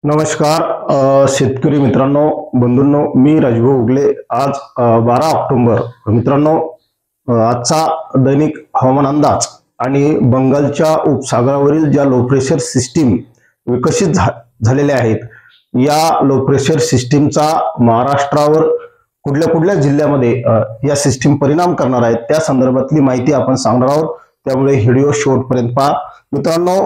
नमस्कार शेतकरी मित्रांनो, बंधूंनो, मी राजभाऊ उगले। आज 12 ऑक्टोबर मित्रांनो, आजचा दैनिक हवामान अंदाज आणि बंगालच्या उपसागरावरील ज्या लो प्रेशर सिस्टीम विकसित झालेल्या आहेत, या लो प्रेशर सिस्टीमचा महाराष्ट्रावर कुठल्या कुठल्या जिल्ह्यामध्ये या सिस्टीम परिणाम करणार आहेत त्या संदर्भातली माहिती आपण सांगणार आहोत। त्यामुळे व्हिडिओ शेवटपर्यंत पहा मित्रांनो।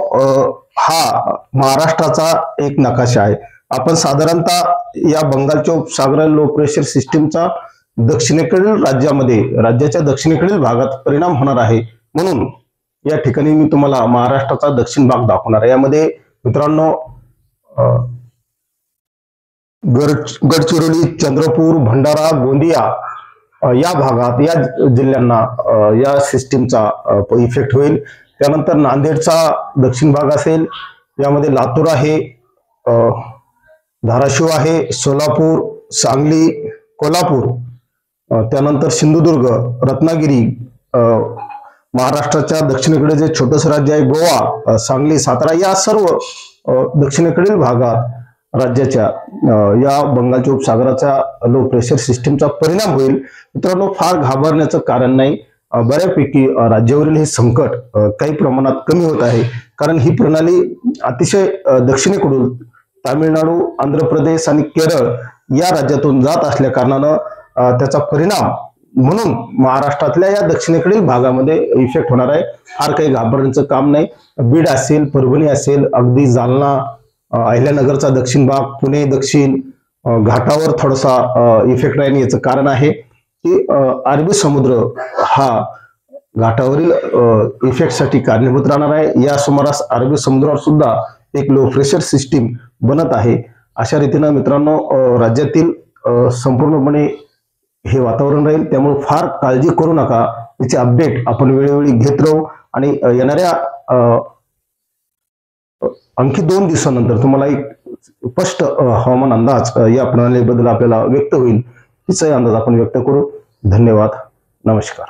हा महाराष्ट्राचा एक नकाशा आहे। आपण साधारणतः या बंगालच्या उपसागरातील लो प्रेशर सिस्टीमचा दक्षिणेकडील राज्याच्या दक्षिणेकडील भागात परिणाम होणार आहे, म्हणून या ठिकाणी मी तुम्हाला महाराष्ट्राचा दक्षिण भाग दाखवणार आहे। यामध्ये मित्रांनो गडचिरोली, चंद्रपूर, भंडारा, गोंदिया या भागात, या जिल्ह्यांना या सिस्टीमचा इफेक्ट होईल। त्यानंतर नांदेडचा दक्षिण भाग असेल, यामध्ये लातूर आहे, धाराशिव आहे, सोलापूर, सांगली, कोल्हापूर, त्यानंतर सिंधुदुर्ग, रत्नागिरी, महाराष्ट्राच्या दक्षिणेकडे जे छोटंसं राज्य आहे गोवा, सांगली, सातारा, या सर्व दक्षिणेकडील भागात राज्याच्या या बंगालच्या उपसागराचा लो प्रेशर सिस्टीमचा परिणाम होईल। मित्रांनो, फार घाबरण्याचं कारण नाही। बऱ्यापैकी राज्यावरील हे संकट काही प्रमाणात कमी होत आहे, कारण ही प्रणाली अतिशय दक्षिणेकडून तामिळनाडू, आंध्र प्रदेश आणि केरळ या राज्यातून जात असल्या कारणानं त्याचा परिणाम म्हणून महाराष्ट्रातल्या या दक्षिणेकडील भागामध्ये इफेक्ट होणार आहे। फार काही घाबरण्याचं काम नाही। बीड असेल, परभणी असेल, अगदी जालना, अहिल्यानगरचा दक्षिण भाग, पुणे दक्षिण घाटावर थोडासा इफेक्ट राहील। याचं कारण आहे की अरबी समुद्र हा घाटावरील इफेक्टसाठी कारणीभूत राहणार आहे। या सुमारास अरबी समुद्रावर सुद्धा एक लो प्रेशर सिस्टीम बनत आहे। अशा रीतीने मित्रांनो राज्यातील संपूर्णपणे हे वातावरण राहील, त्यामुळे फार काळजी करू नका। याचे अपडेट आपण वेळोवेळी घेत राहू आणि येणाऱ्या आणखी 2 दिवसानंतर तुम्हाला एक स्पष्ट हवामान अंदाज या प्रणालीबद्दल आपल्याला व्यक्त होईल, हिचाही अंदाज आपण व्यक्त करू। धन्यवाद, नमस्कार।